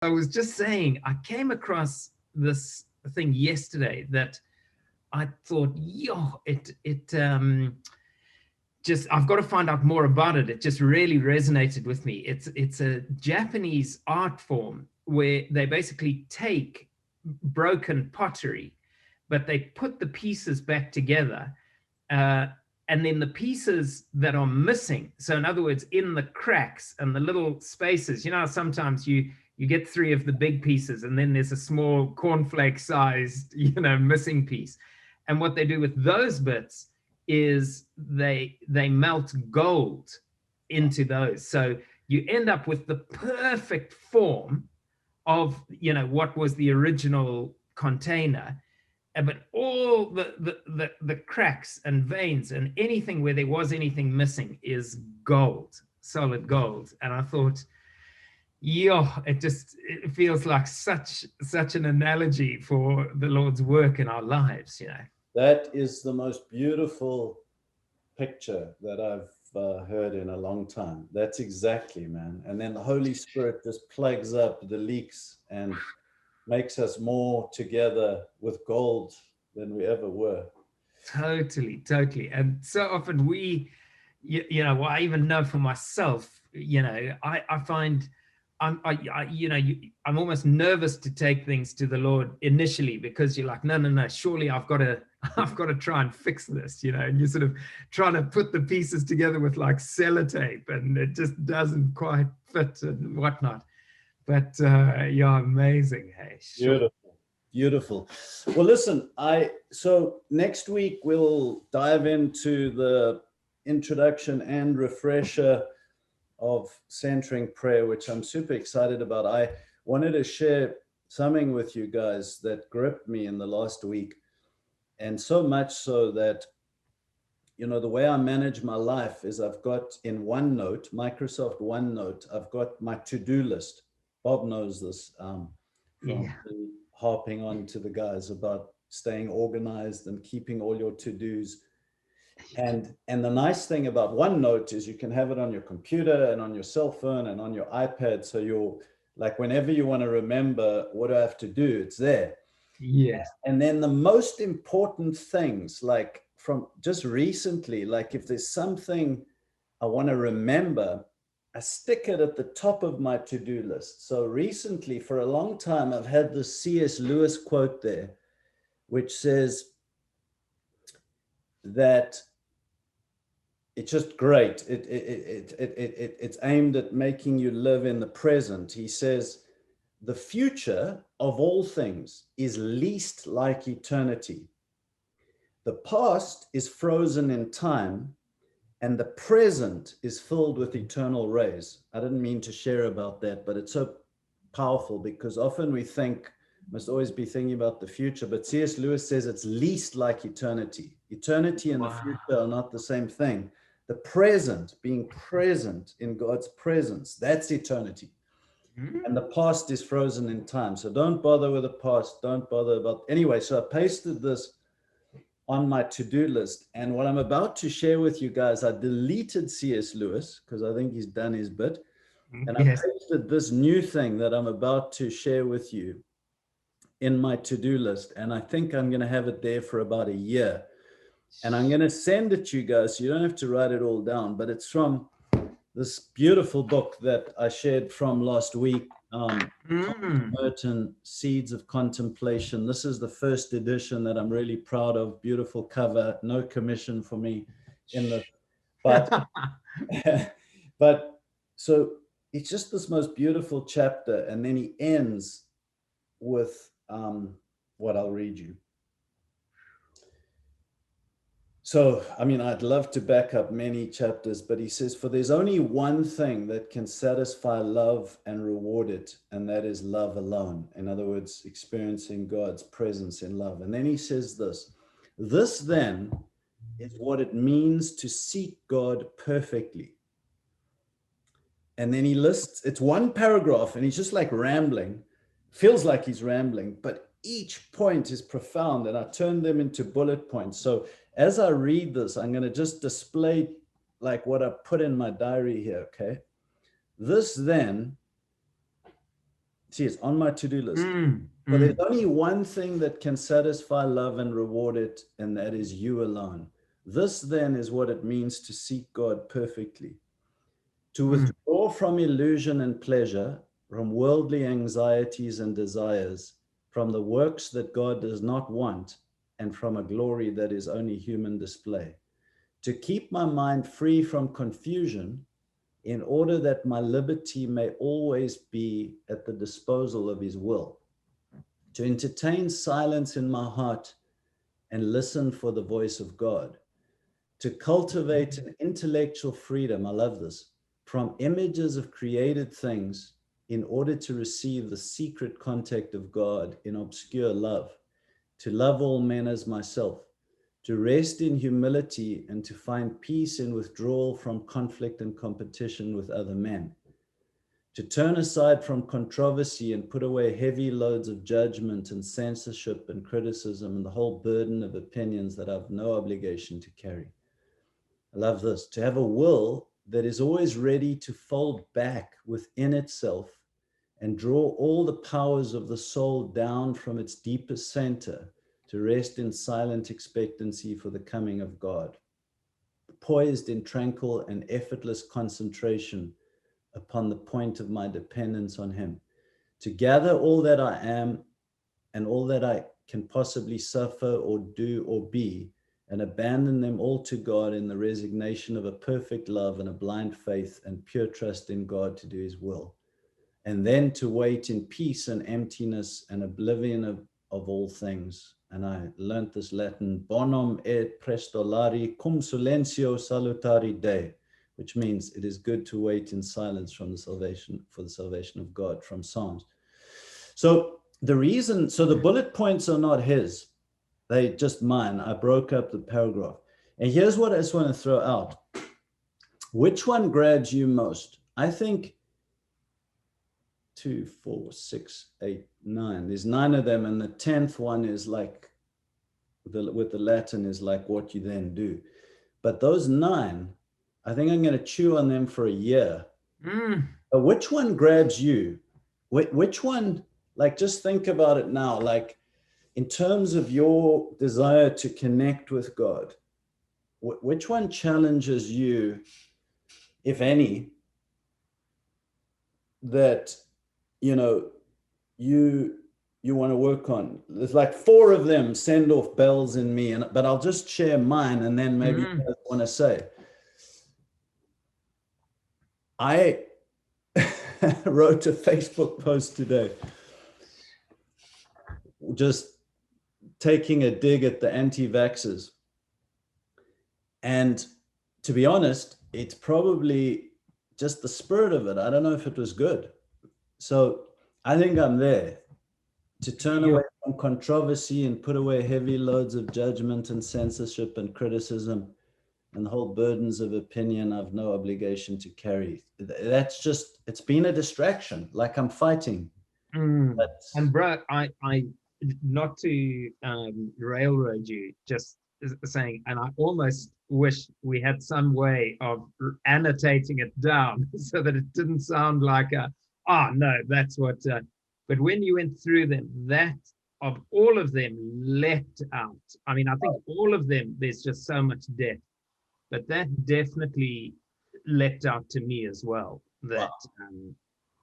I was just saying, I came across this thing yesterday that I thought, yo, just I've got to find out more about it. It just really resonated with me. It's a Japanese art form where they basically take broken pottery, but they put the pieces back together. Uh, and then the pieces that are missing, so in other words, in the cracks and the little spaces, sometimes you get three of the big pieces and then there's a small cornflake sized, missing piece. And what they do with those bits is they melt gold into those. So you end up with the perfect form of, what was the original container. But all the cracks and veins and anything where there was anything missing is gold, solid gold. And I thought, it feels like such an analogy for the Lord's work in our lives. That is the most beautiful picture that I've heard in a long time. That's exactly, man. And then the Holy Spirit just plugs up the leaks and makes us more together with gold than we ever were. Totally. And so often well, I even know for myself, I find I'm almost nervous to take things to the Lord initially, because you're like, no, surely I've got to try and fix this, and you're sort of trying to put the pieces together with like sellotape, and it just doesn't quite fit and whatnot. But yeah, amazing. Hey, sure. Beautiful. Well, listen, so next week we'll dive into the introduction and refresher of centering prayer, which I'm super excited about. I wanted to share something with you guys that gripped me in the last week. And so much so that, the way I manage my life is I've got in OneNote, Microsoft OneNote, I've got my to-do list. Bob knows this from harping on to the guys about staying organized and keeping all your to-dos. And the nice thing about OneNote is you can have it on your computer and on your cell phone and on your iPad. So you're like, whenever you want to remember what do I have to do, it's there. Yes. And then the most important things, like from just recently, like if there's something I want to remember, I stick it at the top of my to-do list. So recently, for a long time, I've had this C.S. Lewis quote there, which says that it's just great. It's aimed at making you live in the present. He says, the future of all things is least like eternity. The past is frozen in time, and the present is filled with eternal rays. I didn't mean to share about that, but it's so powerful because often we think, must always be thinking about the future, but C.S. Lewis says it's least like eternity. Eternity and the future are not the same thing. The present, being present in God's presence, that's eternity. And the past is frozen in time. So don't bother with the past. Don't bother about... Anyway, so I pasted this on my to-do list. And what I'm about to share with you guys, I deleted C.S. Lewis because I think he's done his bit. And I pasted this new thing that I'm about to share with you in my to-do list. And I think I'm going to have it there for about a year. And I'm going to send it to you guys, so you don't have to write it all down. But it's from this beautiful book that I shared from last week, Thomas Merton, Seeds of Contemplation. This is the first edition that I'm really proud of. Beautiful cover, no commission for me in the, but so it's just this most beautiful chapter. And then he ends with what I'll read you. So, I mean, I'd love to back up many chapters, but he says, for there's only one thing that can satisfy love and reward it, and that is love alone. In other words, experiencing God's presence in love. And then he says this then is what it means to seek God perfectly. And then he lists, it's one paragraph, and he's just like rambling, feels like he's rambling, but each point is profound, and I turned them into bullet points. So as I read this, I'm going to just display like what I put in my diary here, okay? This then See, it's on my to-do list. Mm, For there's mm, only one thing that can satisfy love and reward it, and that is you alone. This then is what it means to seek God perfectly, to mm, withdraw from illusion and pleasure, from worldly anxieties and desires, from the works that God does not want, and from a glory that is only human display. To keep my mind free from confusion, in order that my liberty may always be at the disposal of his will. To entertain silence in my heart and listen for the voice of God. To cultivate an intellectual freedom, I love this, from images of created things in order to receive the secret contact of God in obscure love. To love all men as myself. To rest in humility and to find peace in withdrawal from conflict and competition with other men. To turn aside from controversy and put away heavy loads of judgment and censorship and criticism and the whole burden of opinions that I've no obligation to carry. I love this. To have a will that is always ready to fold back within itself and draw all the powers of the soul down from its deepest center to rest in silent expectancy for the coming of God, poised in tranquil and effortless concentration upon the point of my dependence on him, to gather all that I am and all that I can possibly suffer or do or be, and abandon them all to God in the resignation of a perfect love and a blind faith and pure trust in God to do his will. And then to wait in peace and emptiness and oblivion of all things. And I learned this Latin, bonum et prestolari cum silentio salutari Dei, which means it is good to wait in silence for the salvation of God, from Psalms. So the bullet points are not his, they just mine. I broke up the paragraph. And here's what I just want to throw out. Which one grabs you most? I think 2, 4, 6, 8, 9. There's 9 of them, and the 10th one is like, with the Latin is like what you then do. But those 9, I think I'm going to chew on them for a year. But which one grabs you? Which one, like, just think about it now, like in terms of your desire to connect with God, which one challenges you, if any, that, you know, you want to work on? There's like 4 of them send off bells in me, but I'll just share mine, and then maybe you guys want to say. I wrote a Facebook post today, just taking a dig at the anti-vaxxers. And to be honest, it's probably just the spirit of it. I don't know if it was good. So I think I'm there to turn away from controversy and put away heavy loads of judgment and censorship and criticism and the whole burdens of opinion I've no obligation to carry. That's just, it's been a distraction, like I'm fighting. And bro, I not to railroad you, just saying, and I almost wish we had some way of annotating it down so that it didn't sound like a, oh no, that's what, but when you went through them, that of all of them leapt out. I mean, I think all of them, there's just so much depth, but that definitely leapt out to me as well, that,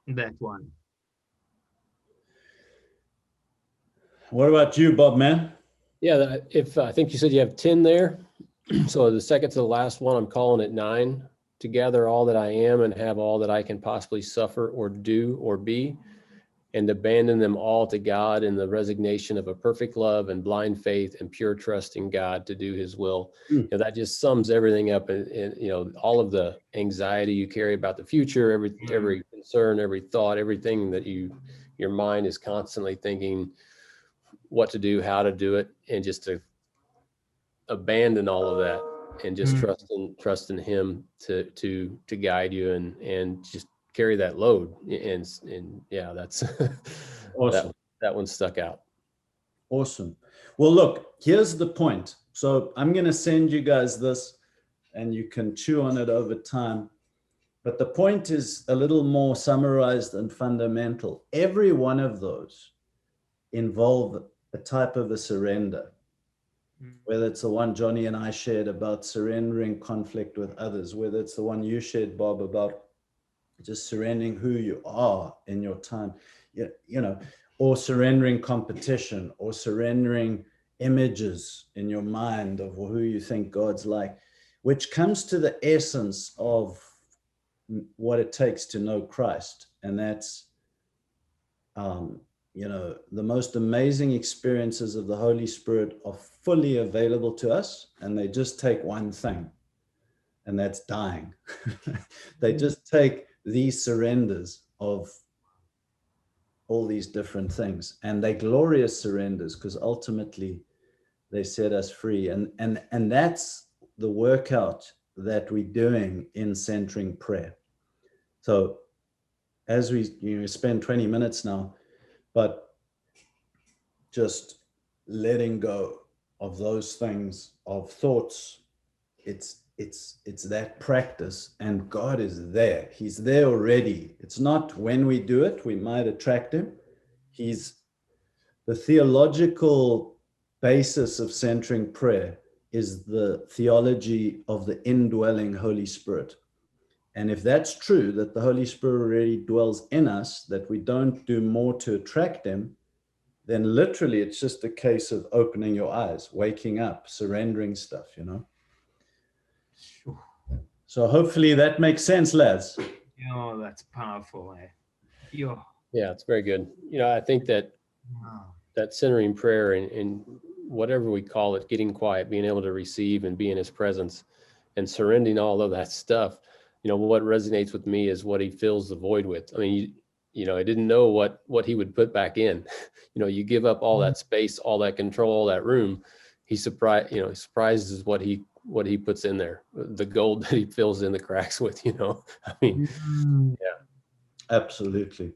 that one. What about you, Bob, man? Yeah, if I think you said you have 10 there. So the second to the last one, I'm calling it 9. To gather all that I am and have all that I can possibly suffer or do or be, and abandon them all to God in the resignation of a perfect love and blind faith and pure trust in God to do his will. You know, that just sums everything up. And you know, all of the anxiety you carry about the future, every concern, every thought, everything that your mind is constantly thinking what to do, how to do it, and just to abandon all of that and just trust in him to guide you and just carry that load. And yeah, that's awesome. That one stuck out. Awesome. Well, look, here's the point. So I'm going to send you guys this and you can chew on it over time. But the point is a little more summarized and fundamental. Every one of those involve a type of a surrender, whether it's the one Johnny and I shared about surrendering conflict with others, whether it's the one you shared, Bob, about just surrendering who you are in your time, you know, or surrendering competition, or surrendering images in your mind of who you think God's like, which comes to the essence of what it takes to know Christ. And that's, you know, the most amazing experiences of the Holy Spirit are fully available to us, and they just take one thing, and that's dying. They just take these surrenders of all these different things, and they're glorious surrenders because ultimately they set us free. And that's the workout that we're doing in centering prayer. So as we spend 20 minutes now, but just letting go of those things, of thoughts, it's that practice, and God is there. He's there already. It's not when we do it, we might attract him. He's the theological basis of centering prayer is the theology of the indwelling Holy Spirit. And if that's true, that the Holy Spirit already dwells in us, that we don't do more to attract him, then literally it's just a case of opening your eyes, waking up, surrendering stuff, you know? Sure. So hopefully that makes sense, lads. Oh, that's powerful. Yeah. Yeah, it's very good. You know, I think that Wow. that centering prayer and whatever we call it, getting quiet, being able to receive and be in his presence and surrendering all of that stuff, you know, what resonates with me is what he fills the void with. I mean, you know, I didn't know what he would put back in. You know, you give up all that space, all that control, all that room. He surprises what he puts in there, the gold that he fills in the cracks with, you know. I mean, yeah. Absolutely.